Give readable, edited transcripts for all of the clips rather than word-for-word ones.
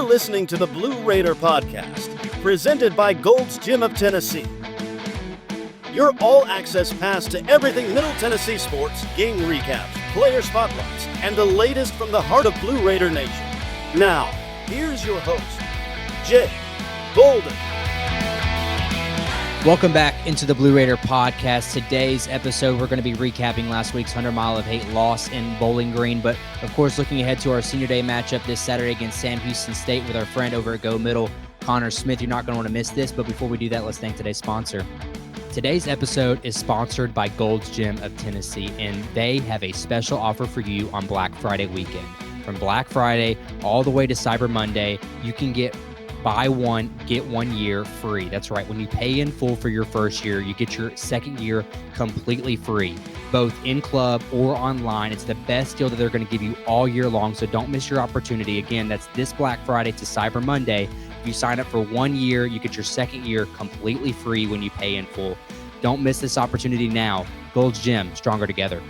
listening to the Blue Raider Podcast, presented by Gold's Gym of Tennessee. Your all-access pass to everything Middle Tennessee sports, game recaps, player spotlights, and the latest from the heart of Blue Raider Nation. Now, here's your host, Jay Golden. Welcome back into the Blue Raider Podcast. Today's episode, we're going to be recapping last week's 100 Mile of Hate loss in Bowling Green, but of course looking ahead to our Senior Day matchup this Saturday against Sam Houston State with our friend over at Go Middle, Connor Smith. You're not going to want to miss this, but before we do that, let's thank today's sponsor. Today's episode is sponsored by Gold's Gym of Tennessee, and they have a special offer for you on Black Friday weekend. From Black Friday all the way to Cyber Monday, you can get buy one, get 1 year free. That's right. When you pay in full for your first year, you get your second year completely free, both in club or online. It's the best deal that they're going to give you all year long, so don't miss your opportunity. Again, that's this Black Friday to Cyber Monday. If you sign up for 1 year, you get your second year completely free when you pay in full. Don't miss this opportunity now. Gold's Gym, stronger together.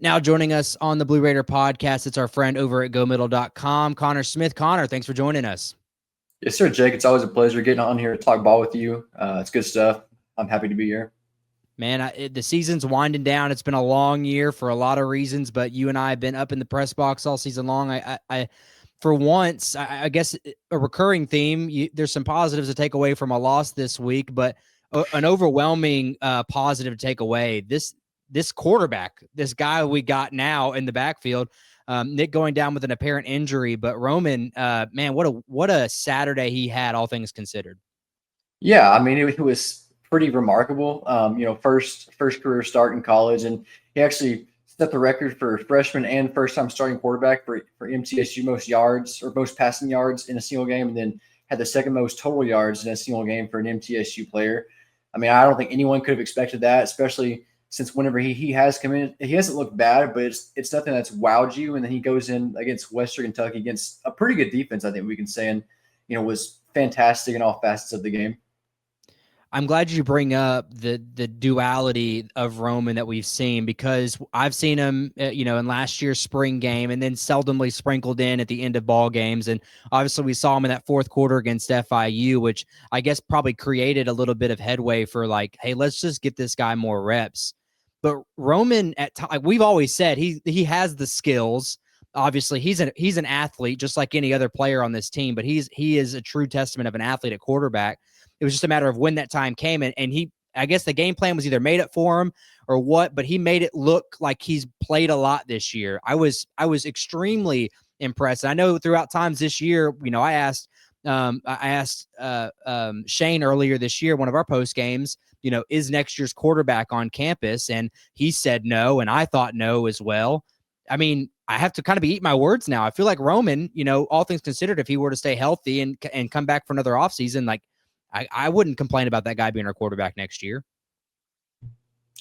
Now joining us on the Blue Raider Podcast, it's our friend over at GoMiddle.com, Connor Smith. Connor, thanks for joining us. Yes, sir, Jake. It's always a pleasure getting on here to talk ball with you. It's good stuff. I'm happy to be here. Man, the season's winding down. It's been a long year for a lot of reasons, but you and I have been up in the press box all season long. I for once, I guess a recurring theme, there's some positives to take away from a loss this week, but an overwhelming positive to take away. This quarterback, this guy we got now in the backfield, Nick going down with an apparent injury, but Roman, man, what a Saturday he had, all things considered. Yeah, I mean, it was pretty remarkable. First career start in college, and he actually set the record for freshman and first-time starting quarterback for MTSU most yards or most passing yards in a single game, and then had the second most total yards in a single game for an MTSU player. I mean, I don't think anyone could have expected that, especially since whenever he has come in, he hasn't looked bad, but it's nothing that's wowed you. And then he goes in against Western Kentucky against a pretty good defense, I think we can say, and was fantastic in all facets of the game. I'm glad you bring up the duality of Roman that we've seen, because I've seen him, in last year's spring game and then seldomly sprinkled in at the end of ball games. And obviously we saw him in that fourth quarter against FIU, which I guess probably created a little bit of headway for like, hey, let's just get this guy more reps. But Roman, we've always said he has the skills. Obviously, he's an athlete just like any other player on this team, but he is a true testament of an athlete at quarterback. It was just a matter of when that time came, and I guess the game plan was either made up for him or what, but he made it look like he's played a lot this year. I was extremely impressed. And I know throughout times this year, I asked Shane earlier this year, one of our post games, is next year's quarterback on campus? And he said no, and I thought no as well. I mean, I have to kind of eat my words now. I feel like Roman, all things considered, if he were to stay healthy and come back for another offseason, like I wouldn't complain about that guy being our quarterback next year.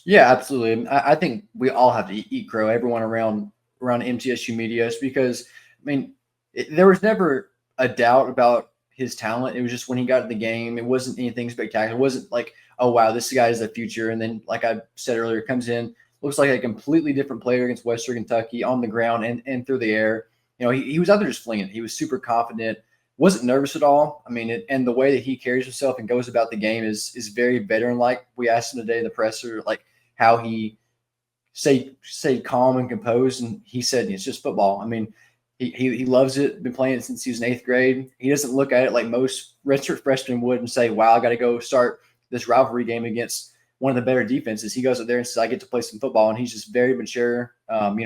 Yeah, absolutely. I think we all have to eat crow, everyone around MTSU media, because, I mean, there was never a doubt about his talent. It was just when he got in the game, it wasn't anything spectacular. It wasn't like, oh, wow, this guy is the future. And then, like I said earlier, comes in, looks like a completely different player against Western Kentucky on the ground and through the air. He was out there just flinging it. He was super confident, wasn't nervous at all. I mean, and the way that he carries himself and goes about the game is very veteran-like. We asked him today in the presser, like, how he stayed calm and composed, and he said it's just football. I mean, he loves it. Been playing it since he was in 8th grade. He doesn't look at it like most redshirt freshmen would and say, wow, I got to go start this rivalry game against one of the better defenses. He goes up there and says, I get to play some football, and he's just very mature,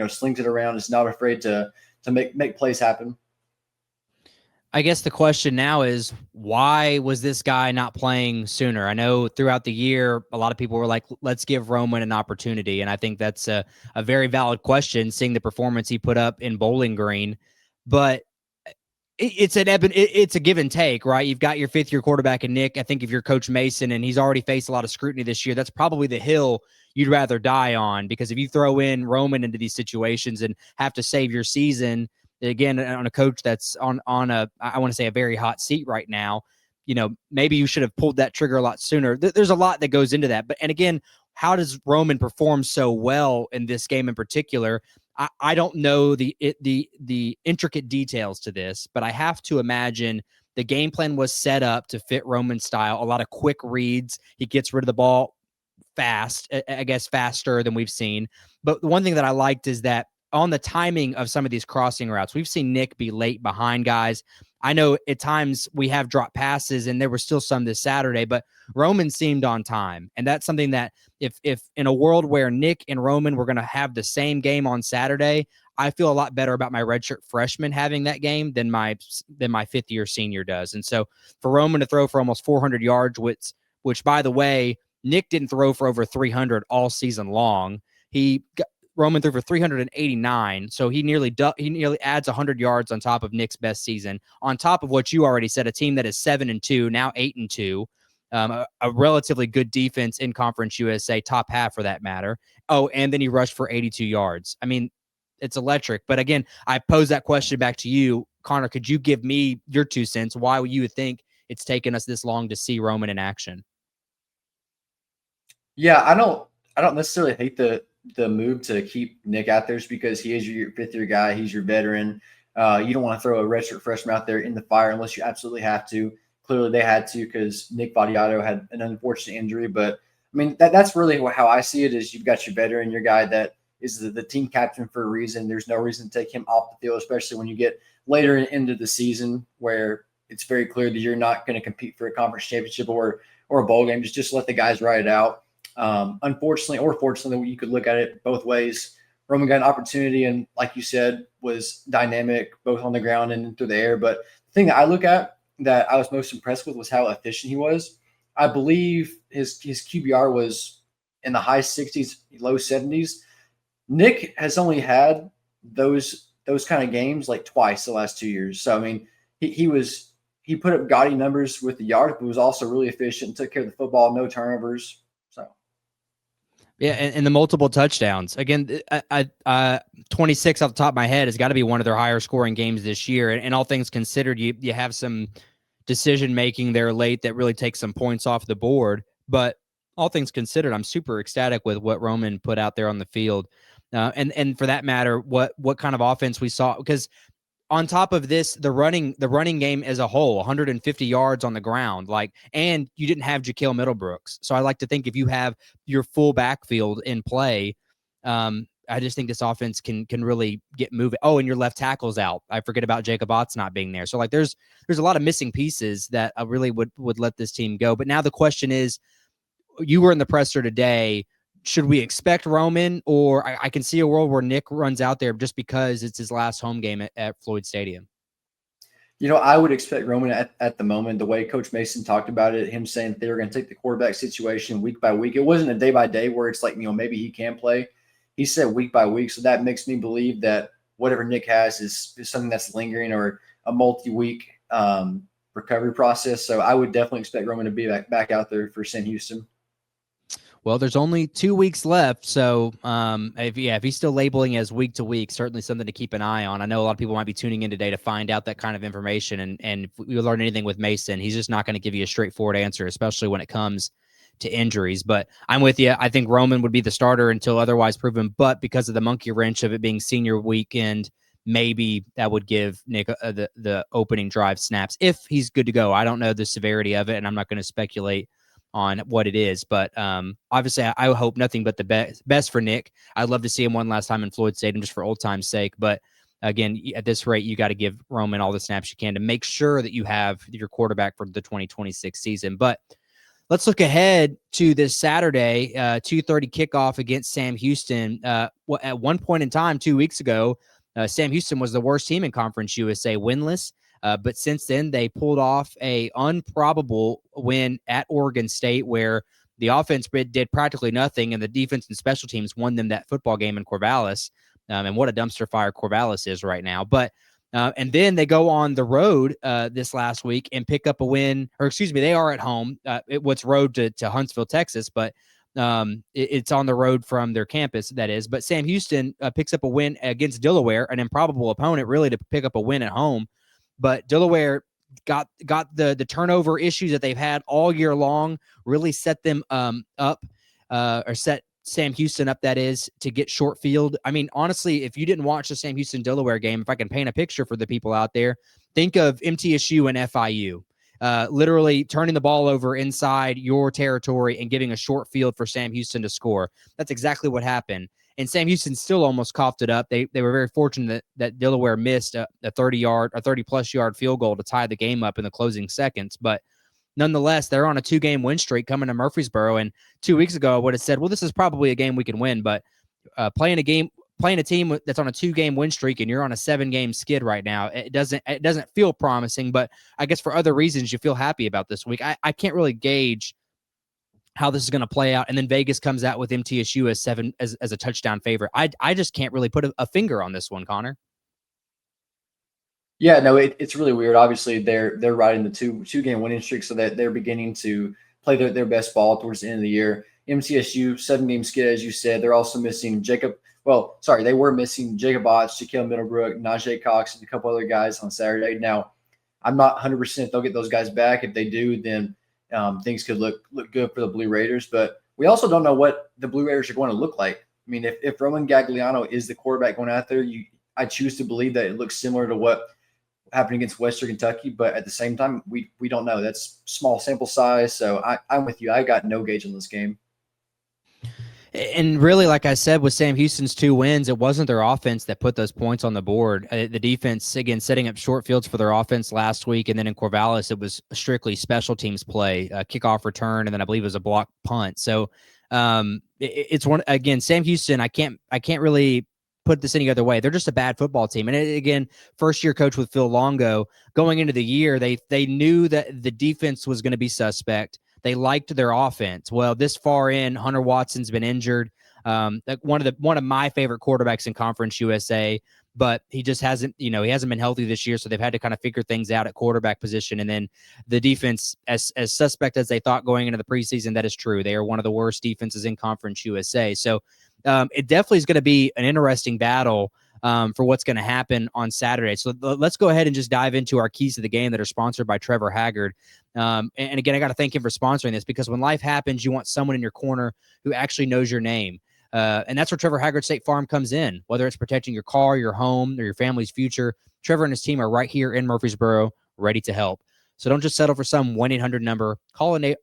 slings it around, is not afraid to make plays happen. I guess the question now is, why was this guy not playing sooner? I know throughout the year, a lot of people were like, let's give Roman an opportunity. And I think that's a very valid question, seeing the performance he put up in Bowling Green. But it's a give and take, right? You've got your fifth-year quarterback in Nick. I think if you're Coach Mason and he's already faced a lot of scrutiny this year, that's probably the hill you'd rather die on, because if you throw in Roman into these situations and have to save your season, again, on a coach that's on a, I want to say, a very hot seat right now, maybe you should have pulled that trigger a lot sooner. There's a lot that goes into that. And again, how does Roman perform so well in this game in particular? I don't know the intricate details to this, but I have to imagine the game plan was set up to fit Roman style. A lot of quick reads. He gets rid of the ball fast, I guess faster than we've seen. But the one thing that I liked is that on the timing of some of these crossing routes, we've seen Nick be late behind guys. I know at times we have dropped passes, and there were still some this Saturday, but Roman seemed on time. And that's something that if in a world where Nick and Roman were going to have the same game on Saturday, I feel a lot better about my redshirt freshman having that game than my fifth year senior does. And so for Roman to throw for almost 400 yards, which by the way, Nick didn't throw for over 300 all season long. Roman threw for 389, so he nearly adds 100 yards on top of Nick's best season, on top of what you already said, a team that is 7-2, now 8-2, a relatively good defense in Conference USA, top half for that matter. Oh, and then he rushed for 82 yards. I mean, it's electric. But again, I pose that question back to you, Connor. Could you give me your 2 cents why you would think it's taken us this long to see Roman in action? Yeah, I don't necessarily hate the move to keep Nick out there, because he is your fifth year guy. He's your veteran. You don't want to throw a redshirt freshman out there in the fire unless you absolutely have to. Clearly they had to, because Nick Vadiato had an unfortunate injury. But I mean, that's really how I see it, is you've got your veteran, your guy that is the team captain for a reason. There's no reason to take him off the field, especially when you get later into the season where it's very clear that you're not going to compete for a conference championship or a bowl game. Just let the guys ride it out. Unfortunately or fortunately, you could look at it both ways. Roman got an opportunity and, like you said, was dynamic both on the ground and through the air. But the thing that I look at that I was most impressed with was how efficient he was. I believe his QBR was in the high 60s, low 70s. Nick has only had those kind of games like twice the last 2 years. So I mean, he put up gaudy numbers with the yards, but was also really efficient, took care of the football, no turnovers. So. Yeah, and the multiple touchdowns. Again, 26 off the top of my head has got to be one of their higher scoring games this year. And all things considered, you have some decision-making there late that really takes some points off the board. But all things considered, I'm super ecstatic with what Roman put out there on the field. And for that matter, what kind of offense we saw, because on top of this, the running game as a whole, 150 yards on the ground, and you didn't have Jaquel Middlebrooks. So I like to think if you have your full backfield in play, I just think this offense can really get moving. Oh, and your left tackle's out. I forget about Jacob Otts not being there. So there's a lot of missing pieces that I really would let this team go. But now the question is, you were in the presser today. Should we expect Roman, or I can see a world where Nick runs out there just because it's his last home game at Floyd Stadium? I would expect Roman at the moment, the way Coach Mason talked about it, him saying that they were going to take the quarterback situation week by week. It wasn't a day by day where it's like, maybe he can play. He said week by week. So that makes me believe that whatever Nick has is something that's lingering or a multi-week recovery process. So I would definitely expect Roman to be back out there for Sam Houston. Well, there's only 2 weeks left, so if he's still labeling as week to week, certainly something to keep an eye on. I know a lot of people might be tuning in today to find out that kind of information, and if we learn anything with Mason, he's just not going to give you a straightforward answer, especially when it comes to injuries. But I'm with you. I think Roman would be the starter until otherwise proven, but because of the monkey wrench of it being senior weekend, maybe that would give Nick the opening drive snaps if he's good to go. I don't know the severity of it, and I'm not going to speculate on what it is, but obviously I hope nothing but the best for Nick. I'd love to see him one last time in Floyd Stadium just for old time's sake. But again, at this rate, you got to give Roman all the snaps you can to make sure that you have your quarterback for the 2026 season. But let's look ahead to this Saturday, 2:30 kickoff against Sam Houston. At one point in time, 2 weeks ago, Sam Houston was the worst team in Conference USA, winless. But since then, they pulled off a improbable win at Oregon State, where the offense did practically nothing, and the defense and special teams won them that football game in Corvallis. And what a dumpster fire Corvallis is right now. But and then they go on the road this last week and pick up a win, or excuse me, they are at home. What's road to Huntsville, Texas, but it's on the road from their campus, that is. But Sam Houston picks up a win against Delaware, an improbable opponent, really, to pick up a win at home. But Delaware got the turnover issues that they've had all year long, really set them up, or set Sam Houston up, that is, to get short field. I mean, honestly, if you didn't watch the Sam Houston Delaware game, if I can paint a picture for the people out there, think of MTSU and FIU. Literally turning the ball over inside your territory and giving a short field for Sam Houston to score. That's exactly what happened. And Sam Houston still almost coughed it up. They were very fortunate that Delaware missed a 30-plus yard field goal to tie the game up in the closing seconds. But nonetheless, they're on a 2-game win streak coming to Murfreesboro. And 2 weeks ago, I would have said, well, this is probably a game we can win. But playing a team that's on a 2-game win streak and you're on a 7-game skid right now, it doesn't feel promising. But I guess for other reasons, you feel happy about this week. I can't really gauge how this is going to play out. And then Vegas comes out with MTSU as a touchdown favorite. I just can't really put a finger on this one, Connor. Yeah, no, it's really weird. Obviously, they're riding the two-game winning streak, so that they're beginning to play their best ball towards the end of the year. MTSU 7-game skid, as you said. They're also missing Jacob. Well, sorry, they were missing Jacob Otts, Shaquille Middlebrook, Najee Cox, and a couple other guys on Saturday. Now, I'm not 100% they'll get those guys back. If they do, then things could look good for the Blue Raiders. But we also don't know what the Blue Raiders are going to look like. I mean, if Roman Gagliano is the quarterback going out there, I choose to believe that it looks similar to what happened against Western Kentucky. But at the same time, we don't know. That's small sample size. So I'm with you. I got no gauge on this game. And really, like I said, with Sam Houston's 2 wins, it wasn't their offense that put those points on the board. The defense, again, setting up short fields for their offense last week. And then in Corvallis, it was strictly special teams play, kickoff return, and then I believe it was a block punt. So it's one, again, Sam Houston, I can't really put this any other way. They're just a bad football team. And again, first-year coach with Phil Longo, going into the year, they knew that the defense was going to be suspect. They liked their offense. Well, this far in, Hunter Watson's been injured. One of my favorite quarterbacks in Conference USA, but he just hasn't been healthy this year. So they've had to kind of figure things out at quarterback position. And then the defense, as suspect as they thought going into the preseason, that is true. They are one of the worst defenses in Conference USA. So it definitely is going to be an interesting battle for what's going to happen on Saturday. So let's go ahead and just dive into our keys to the game that are sponsored by Trevor Haggard. And again, I got to thank him for sponsoring this, because when life happens, you want someone in your corner who actually knows your name. And that's where Trevor Haggard State Farm comes in. Whether it's protecting your car, your home, or your family's future, Trevor and his team are right here in Murfreesboro, ready to help. So don't just settle for some 1-800 number. Call a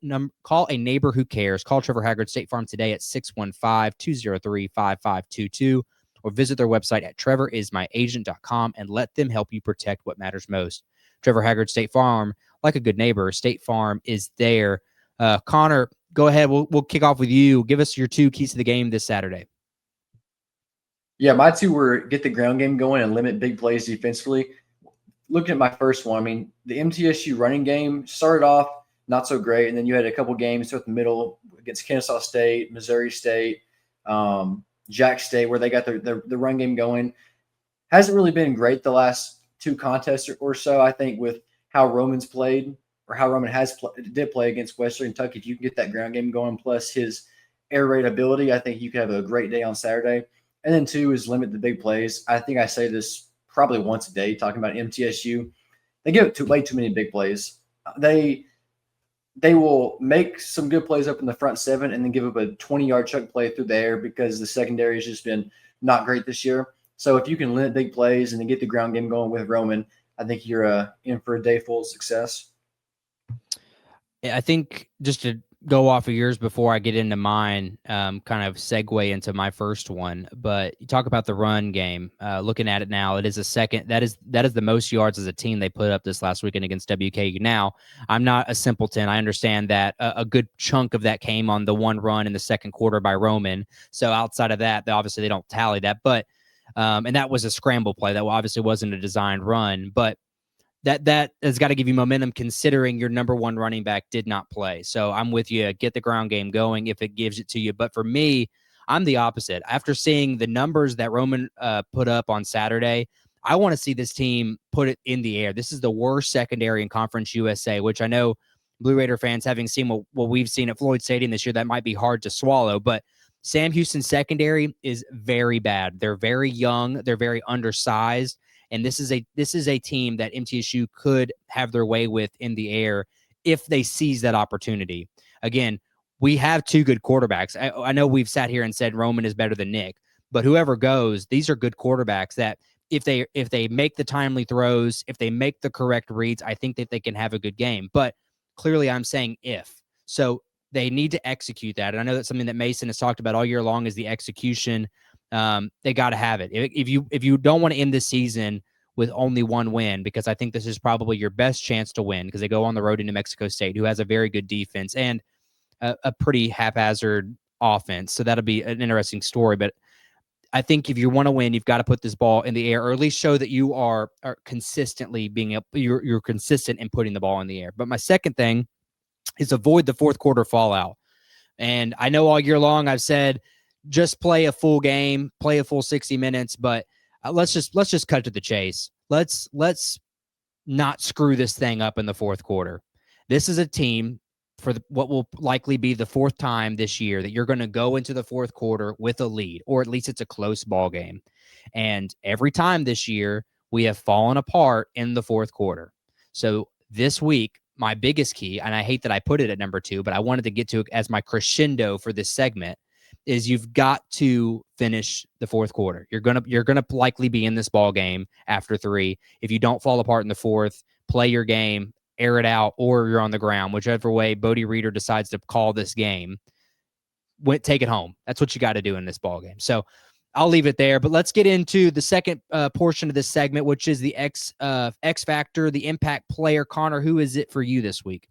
neighbor who cares. Call Trevor Haggard State Farm today at 615-203-5522. Or visit their website at trevorismyagent.com and let them help you protect what matters most. Trevor Haggard State Farm, like a good neighbor, State Farm is there. Connor, go ahead. We'll kick off with you. Give us your 2 keys to the game this Saturday. Yeah, my 2 were get the ground game going and limit big plays defensively. Looking at my first one, I mean, the MTSU running game started off not so great, and then you had a couple games throughout the middle against Kennesaw State, Missouri State, Jack State, where they got the run game going. Hasn't really been great the last 2 contests or so, I think, with how Roman's played, or how Roman did play against Western Kentucky. If you can get that ground game going, plus his air raid ability, I think you could have a great day on Saturday. And then 2 is limit the big plays. I think I say this probably once a day, talking about MTSU. They give way too many big plays. They will make some good plays up in the front 7 and then give up a 20-yard chunk play through the air, because the secondary has just been not great this year. So if you can limit big plays and then get the ground game going with Roman, I think you're in for a day full of success. I think, just to go off of yours before I get into mine, kind of segue into my first one, but you talk about the run game. Looking at it now, it is that is the most yards as a team they put up this last weekend against WKU. Now, I'm not a simpleton. I understand that a good chunk of that came on the one run in the second quarter by Roman. So outside of that, obviously they don't tally that, but and that was a scramble play. That obviously wasn't a designed run, but that has got to give you momentum, considering your number 1 running back did not play. So I'm with you. Get the ground game going if it gives it to you. But for me, I'm the opposite. After seeing the numbers that Roman put up on Saturday, I want to see this team put it in the air. This is the worst secondary in Conference USA, which I know Blue Raider fans, having seen what we've seen at Floyd Stadium this year, that might be hard to swallow. But Sam Houston's secondary is very bad. They're very young. They're very undersized. And this is a team that MTSU could have their way with in the air if they seize that opportunity. Again, we have two good quarterbacks. I know we've sat here and said Roman is better than Nick, but whoever goes, these are good quarterbacks that if they make the timely throws, if they make the correct reads, I think that they can have a good game. But clearly I'm saying if. So they need to execute that. And I know that's something that Mason has talked about all year long is the execution. They got to have it. If you don't want to end this season with only one win, because I think this is probably your best chance to win because they go on the road to New Mexico State, who has a very good defense and a pretty haphazard offense. So that'll be an interesting story. But I think if you want to win, you've got to put this ball in the air, or at least show that you are consistently you're consistent in putting the ball in the air. But my second thing is avoid the fourth quarter fallout. And I know all year long I've said just play a full game, play a full 60 minutes, but let's just cut to the chase. Let's not screw this thing up in the fourth quarter. This is a team for what will likely be the fourth time this year that you're going to go into the fourth quarter with a lead, or at least it's a close ball game. And every time this year, we have fallen apart in the fourth quarter. So this week, my biggest key, and I hate that I put it at number 2, but I wanted to get to it as my crescendo for this segment, is you've got to finish the fourth quarter. You're gonna likely be in this ball game after 3. If you don't fall apart in the fourth, play your game, air it out, or you're on the ground, whichever way Bodie Reeder decides to call this game. Take it home. That's what you got to do in this ball game. So I'll leave it there, but let's get into the second portion of this segment, which is the X Factor, the impact player. Connor, who is it for you this week?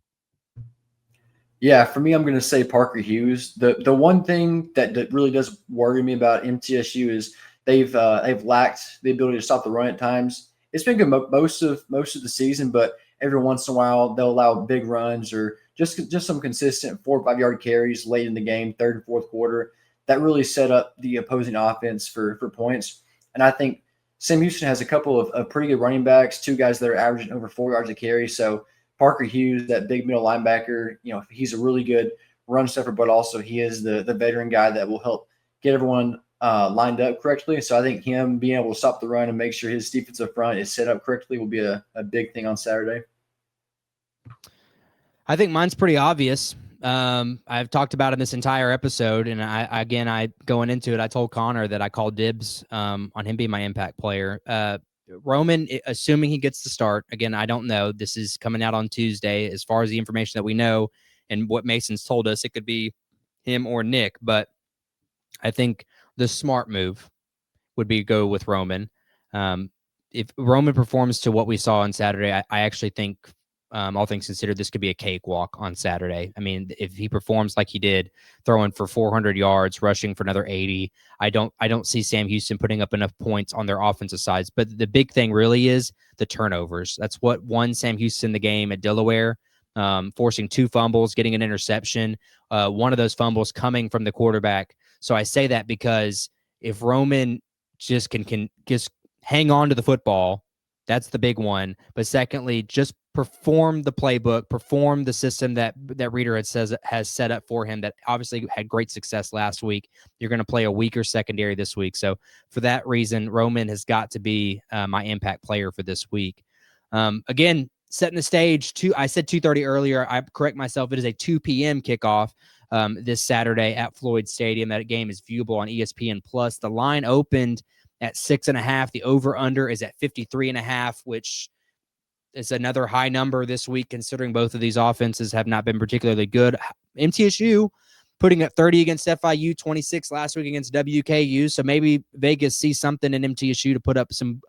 Yeah, for me, I'm going to say Parker Hughes. The one thing that really does worry me about MTSU is they've lacked the ability to stop the run at times. It's been good most of the season, but every once in a while they'll allow big runs or just some consistent 4 or 5 yard carries late in the game, third and fourth quarter, that really set up the opposing offense for points. And I think Sam Houston has a couple of pretty good running backs, 2 guys that are averaging over 4 yards a carry. So Parker Hughes, that big middle linebacker, he's a really good run stuffer, but also he is the veteran guy that will help get everyone lined up correctly. So I think him being able to stop the run and make sure his defensive front is set up correctly will be a big thing on Saturday. I think mine's pretty obvious. I've talked about it in this entire episode, and I going into it, I told Connor that I called dibs on him being my impact player. Roman, assuming he gets the start, again, I don't know. This is coming out on Tuesday. As far as the information that we know and what Mason's told us, it could be him or Nick, but I think the smart move would be go with Roman. If Roman performs to what we saw on Saturday, I actually think, all things considered, this could be a cakewalk on Saturday. I mean, if he performs like he did, throwing for 400 yards, rushing for another 80, I don't see Sam Houston putting up enough points on their offensive sides. But the big thing really is the turnovers. That's what won Sam Houston the game at Delaware, forcing 2 fumbles, getting an interception, one of those fumbles coming from the quarterback. So I say that because if Roman just can just hang on to the football, that's the big one. But secondly, just perform the playbook, perform the system that Reeder has set up for him that obviously had great success last week. You're going to play a weaker secondary this week. So for that reason, Roman has got to be my impact player for this week. Again, setting the stage, I said 2:30 earlier. I correct myself. It is a 2 p.m. kickoff this Saturday at Floyd Stadium. That game is viewable on ESPN+. The line opened at 6.5. The over-under is at 53.5, which is another high number this week, considering both of these offenses have not been particularly good. MTSU putting up 30 against FIU, 26 last week against WKU. So maybe Vegas sees something in MTSU to put up some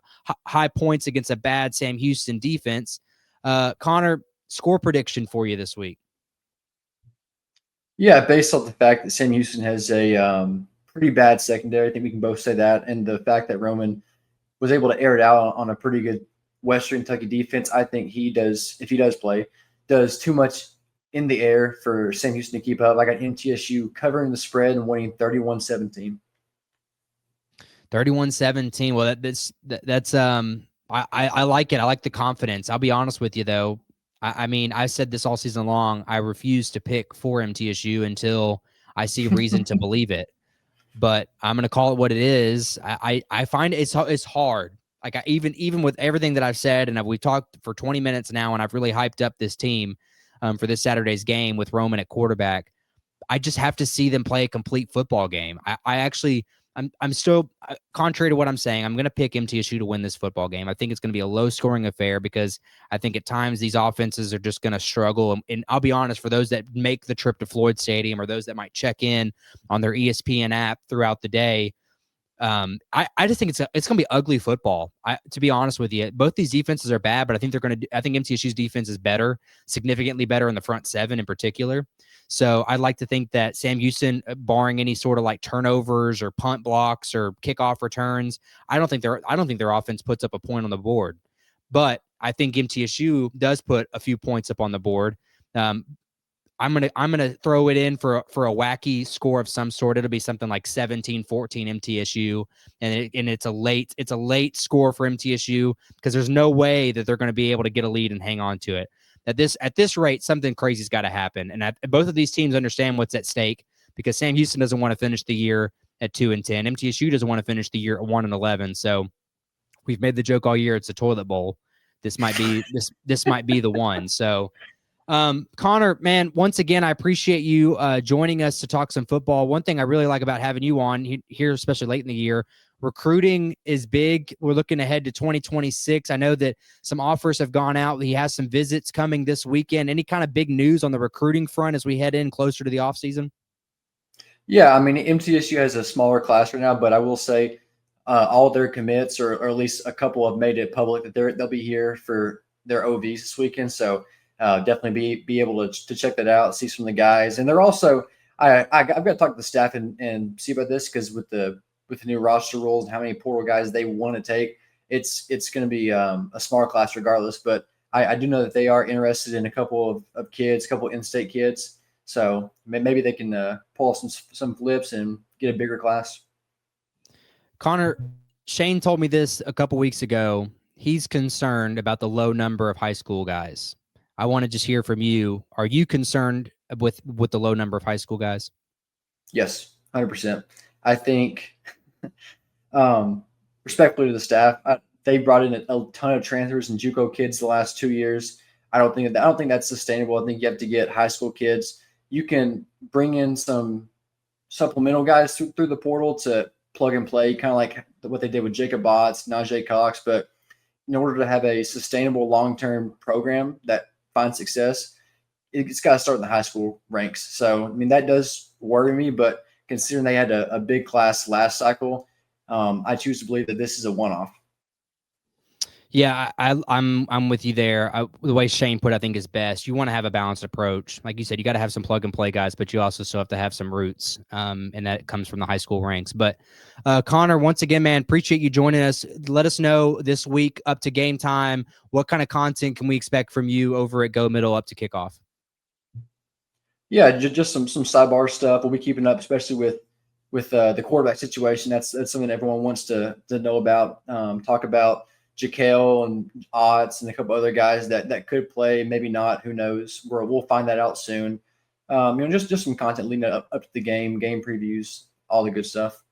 high points against a bad Sam Houston defense. Connor, score prediction for you this week. Yeah, based on the fact that Sam Houston has a pretty bad secondary, I think we can both say that, and the fact that Roman was able to air it out on a pretty good Western Kentucky defense, I think he does, if he does play, does too much in the air for Sam Houston to keep up. I got MTSU covering the spread and winning 31-17. 31-17. Well, that's I like it. I like the confidence. I'll be honest with you though. I mean, I said this all season long. I refuse to pick for MTSU until I see reason to believe it. But I'm going to call it what it is. I find it's hard. Like even with everything that I've said, and we've talked for 20 minutes now, and I've really hyped up this team for this Saturday's game with Roman at quarterback. I just have to see them play a complete football game. I'm still, contrary to what I'm saying, I'm going to pick MTSU to win this football game. I think it's going to be a low-scoring affair because I think at times these offenses are just going to struggle. And I'll be honest, for those that make the trip to Floyd Stadium or those that might check in on their ESPN app throughout the day, I just think it's going to be ugly football. To be honest with you, both these defenses are bad, but I think I think MTSU's defense is better, significantly better in the front seven in particular. So I'd like to think that Sam Houston, barring any sort of like turnovers or punt blocks or kickoff returns, I don't think their offense puts up a point on the board. But I think MTSU does put a few points up on the board. I'm gonna throw it in for a wacky score of some sort. It'll be something like 17-14 MTSU, and it's a late score for MTSU because there's no way that they're going to be able to get a lead and hang on to it. At this rate, something crazy's got to happen, and both of these teams understand what's at stake because Sam Houston doesn't want to finish the year at 2-10. MTSU doesn't want to finish the year at 1-11. So we've made the joke all year. It's a toilet bowl. This might be this might be the one. So. Connor, man, once again, I appreciate you joining us to talk some football. One thing I really like about having you on here, especially late in the year, recruiting is big. We're looking ahead to 2026. I know that some offers have gone out. He has some visits coming this weekend. Any kind of big news on the recruiting front as we head in closer to the offseason? Yeah, I mean, MTSU has a smaller class right now, but I will say all their commits, or at least a couple, have made it public that they'll be here for their OVs this weekend. So definitely be able to check that out, see some of the guys. And they're also, I've got to talk to the staff and see about this, because with the new roster rules and how many portal guys they want to take, it's going to be a smaller class regardless. But I do know that they are interested in a couple of kids, a couple of in-state kids. So maybe they can pull off some flips and get a bigger class. Connor, Shane told me this a couple weeks ago. He's concerned about the low number of high school guys. I want to just hear from you. Are you concerned with the low number of high school guys? Yes, 100%. I think, respectfully to the staff, they brought in a ton of transfers and JUCO kids the last 2 years. I don't think that's sustainable. I think you have to get high school kids. You can bring in some supplemental guys through the portal to plug and play, kind of like what they did with Jacob Botts, Najee Cox. But in order to have a sustainable long-term program that finds success, it's got to start in the high school ranks. So, I mean, that does worry me, but considering they had a big class last cycle, I choose to believe that this is a one-off. Yeah, I'm with you there. The way Shane put it, I think, is best. You want to have a balanced approach. Like you said, you got to have some plug-and-play guys, but you also still have to have some roots, and that comes from the high school ranks. But, Connor, once again, man, appreciate you joining us. Let us know this week up to game time, what kind of content can we expect from you over at Go Middle up to kickoff? Yeah, just some sidebar stuff. We'll be keeping up, especially with the quarterback situation. That's something everyone wants to know about. Talk about Jaquel and Otts and a couple other guys that could play, maybe not. Who knows? We'll find that out soon. Just some content leading up to the game previews, all the good stuff.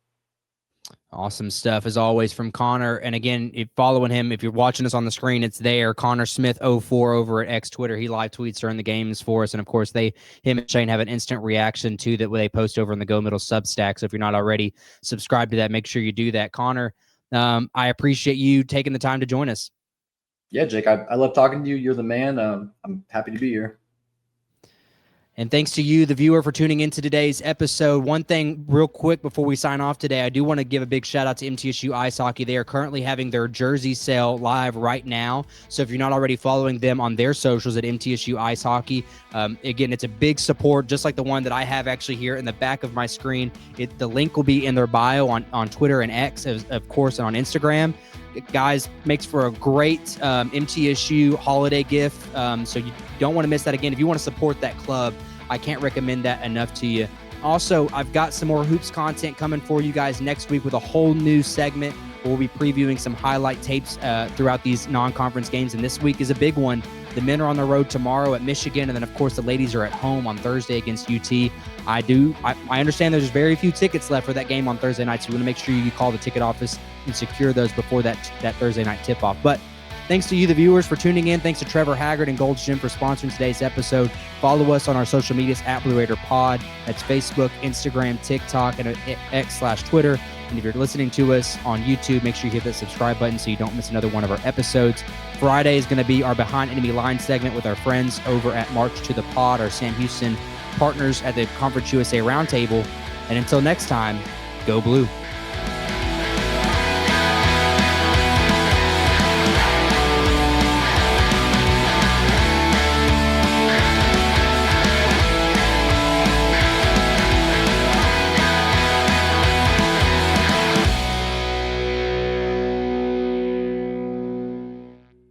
Awesome stuff, as always, from Connor. And again, if following him, if you're watching us on the screen, it's there. Connor Smith 04 over at X Twitter. He live tweets during the games for us. And of course, him and Shane have an instant reaction to that they post over in the Go Middle Substack. So if you're not already subscribed to that, make sure you do that. Connor, I appreciate you taking the time to join us. Yeah, Jake, I love talking to you. You're the man. I'm happy to be here. And thanks to you, the viewer, for tuning into today's episode. One thing real quick before we sign off today, I do want to give a big shout out to MTSU Ice Hockey. They are currently having their jersey sale live right now. So if you're not already following them on their socials at MTSU Ice Hockey, again, it's a big support, just like the one that I have actually here in the back of my screen. The link will be in their bio on Twitter and X, of course, and on Instagram. Guys, makes for a great MTSU holiday gift, so you don't want to miss that. Again, if you want to support that club, I can't recommend that enough to you. Also, I've got some more hoops content coming for you guys next week with a whole new segment. We'll be previewing some highlight tapes throughout these non-conference games, and this week is a big one. The men are on the road tomorrow at Michigan, and then, of course, the ladies are at home on Thursday against UT. I understand there's very few tickets left for that game on Thursday night, so you want to make sure you call the ticket office and secure those before that Thursday night tip-off. But Thanks to you, the viewers, for tuning in. Thanks to Trevor Haggard and Gold's Gym for sponsoring today's episode. Follow us on our social medias at Blue Raider Pod. That's Facebook, Instagram, TikTok, and X/Twitter. And if you're listening to us on YouTube, make sure you hit that subscribe button so you don't miss another one of our episodes. Friday is going to be our Behind Enemy Line segment with our friends over at March to the Pod, our Sam Houston partners at the Conference USA Roundtable. And until next time, go Blue.